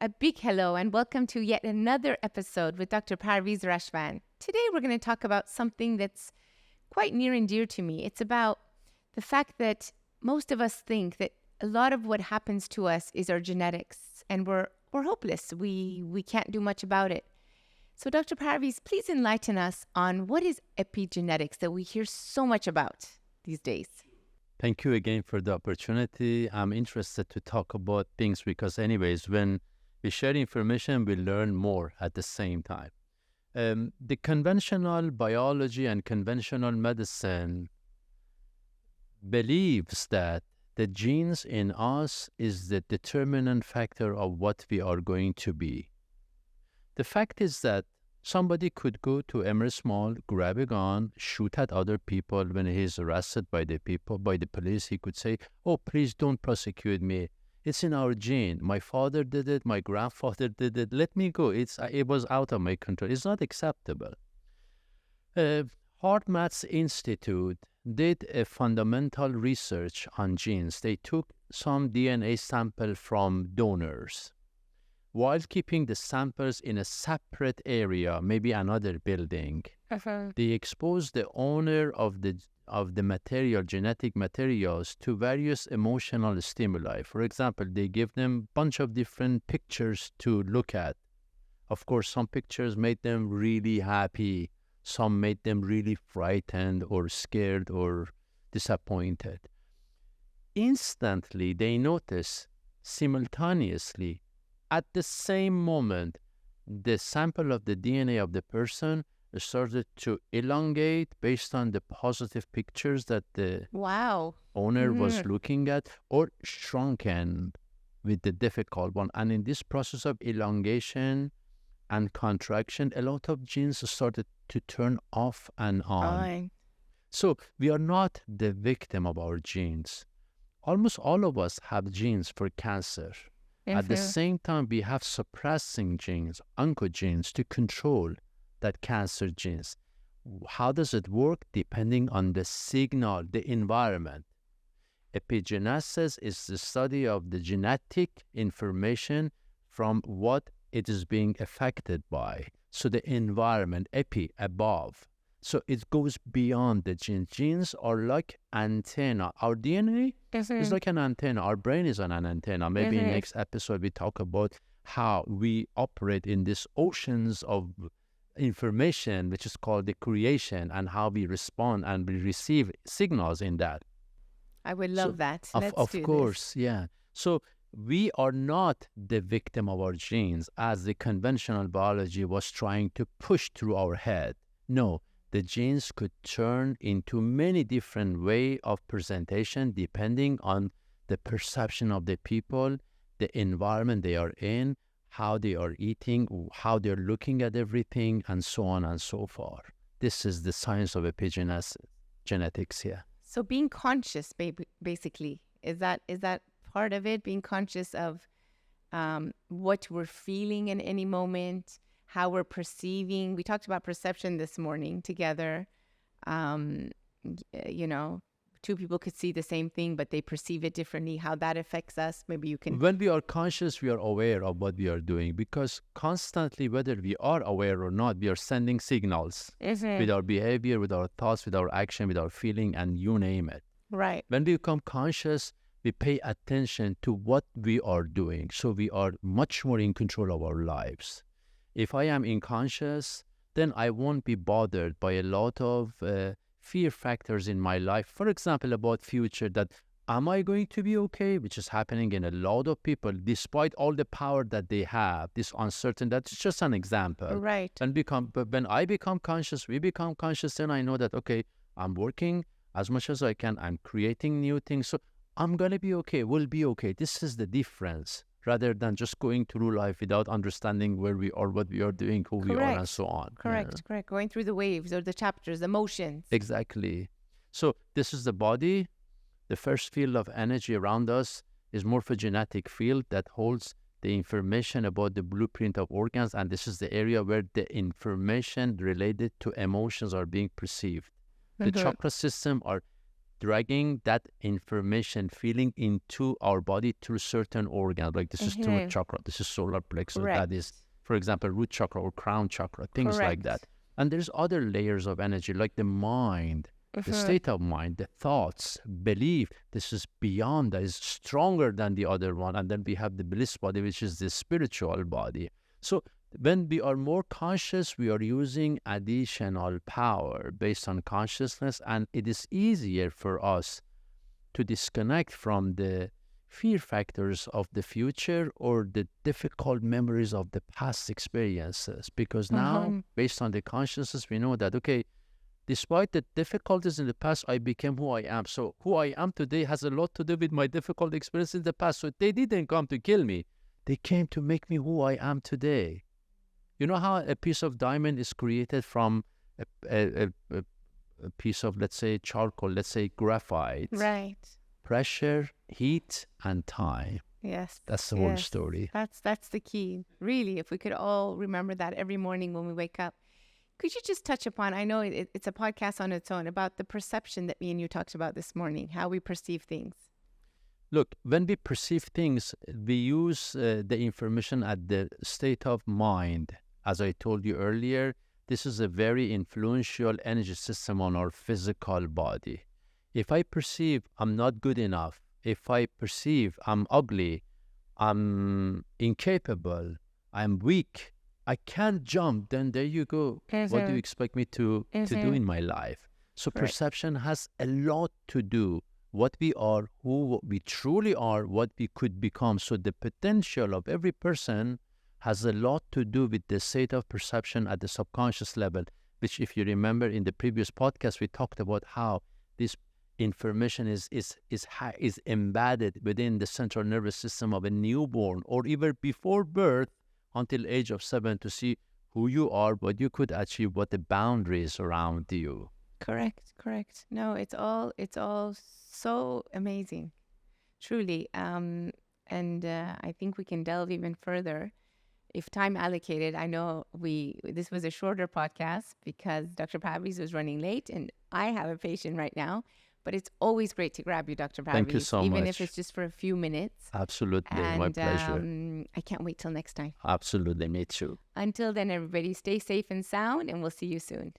A big hello and welcome to yet another episode with Dr. Parviz Rashvand. Today we're going to talk about something that's quite near and dear to me. It's about the fact that most of us think that a lot of what happens to us is our genetics and we're hopeless. We can't do much about it. So Dr. Parviz, please enlighten us on what is epigenetics that we hear so much about these days. Thank you again for the opportunity. I'm interested to talk about things because anyways, when we share information, we learn more at the same time. The conventional biology and conventional medicine believes that the genes in us is the determinant factor of what we are going to be. The fact is that somebody could go to Emerson Mall, grab a gun, shoot at other people. When he is arrested by the police, he could say, "Oh, please don't prosecute me. It's in our gene. My father did it. My grandfather did it. Let me go. It was out of my control." It's not acceptable. HeartMath's Institute did a fundamental research on genes. They took some DNA sample from donors while keeping the samples in a separate area, maybe another building. They exposed the owner of the material, genetic materials, to various emotional stimuli. For example, they give them a bunch of different pictures to look at. Of course, some pictures made them really happy. Some made them really frightened or scared or disappointed. Instantly, they notice simultaneously, at the same moment, the sample of the DNA of the person started to elongate based on the positive pictures that the owner was looking at, or shrunken with the difficult one. And in this process of elongation and contraction, a lot of genes started to turn off and on. So we are not the victim of our genes. Almost all of us have genes for cancer. At the same time, we have suppressing genes, oncogenes, to control that cancer genes. How does it work? Depending on the signal, the environment. Epigenesis is the study of the genetic information from what it is being affected by. So the environment, epi, above. So it goes beyond the genes. Genes are like antenna. Our DNA is like an antenna. Our brain is an antenna. Maybe in next episode we talk about how we operate in these oceans of information, which is called the creation, and how we respond and we receive signals in that. I would love that. Of course, yeah. So we are not the victim of our genes as the conventional biology was trying to push through our head. No. The genes could turn into many different ways of presentation depending on the perception of the people, the environment they are in, how they are eating, how they're looking at everything, and so on and so forth. This is the science of epigenetics, genetics here. So being conscious, basically, is that part of it? Being conscious of what we're feeling in any moment, how we're perceiving. We talked about perception this morning together. Two people could see the same thing, but they perceive it differently. How that affects us, maybe you can... When we are conscious, we are aware of what we are doing, because constantly, whether we are aware or not, we are sending signals with our behavior, with our thoughts, with our action, with our feeling, and you name it. Right. When we become conscious, we pay attention to what we are doing. So we are much more in control of our lives. If I am unconscious, then I won't be bothered by a lot of fear factors in my life. For example, about future, that am I going to be okay? Which is happening in a lot of people, despite all the power that they have, this uncertainty. That's just an example. Right. But when I become conscious, we become conscious, then I know that, okay, I'm working as much as I can. I'm creating new things. So I'm going to be okay. We'll be okay. This is the difference, rather than just going through life without understanding where we are, what we are doing, who we are, and so on. Correct. Going through the waves or the chapters, emotions. Exactly. So this is the body. The first field of energy around us is morphogenetic field that holds the information about the blueprint of organs, and this is the area where the information related to emotions are being perceived. The chakra system are dragging that information, feeling into our body through certain organs. Like this is throat chakra, this is solar plexus, that is, for example, root chakra or crown chakra, things like that. And there's other layers of energy, like the mind, the state of mind, the thoughts, belief. This is beyond, that is stronger than the other one. And then we have the bliss body, which is the spiritual body. So when we are more conscious, we are using additional power based on consciousness, and it is easier for us to disconnect from the fear factors of the future or the difficult memories of the past experiences. Because now, based on the consciousness, we know that, okay, despite the difficulties in the past, I became who I am. So who I am today has a lot to do with my difficult experience in the past. So they didn't come to kill me. They came to make me who I am today. You know how a piece of diamond is created from a piece of, let's say, charcoal, let's say graphite. Right. Pressure, heat, and time. Yes. That's the whole story. That's the key. Really, if we could all remember that every morning when we wake up. Could you just touch upon, I know it's a podcast on its own, about the perception that me and you talked about this morning, how we perceive things. Look, when we perceive things, we use the information at the state of mind. As I told you earlier, this is a very influential energy system on our physical body. If I perceive I'm not good enough, if I perceive I'm ugly, I'm incapable, I'm weak, I can't jump, then there you go. What do you expect me to do in my life? So perception has a lot to do. What we are, who we truly are, what we could become. So the potential of every person has a lot to do with the state of perception at the subconscious level, which, if you remember in the previous podcast, we talked about how this information is embedded within the central nervous system of a newborn, or even before birth, until age of 7, to see who you are, what you could achieve, what the boundaries around you. Correct. No, it's all so amazing, truly. And I think we can delve even further if time allocated. I know this was a shorter podcast because Dr. Parviz was running late, and I have a patient right now. But it's always great to grab you, Dr. Parviz. Thank you so much. Even if it's just for a few minutes. Absolutely, my pleasure. I can't wait till next time. Absolutely, me too. Until then, everybody, stay safe and sound, and we'll see you soon.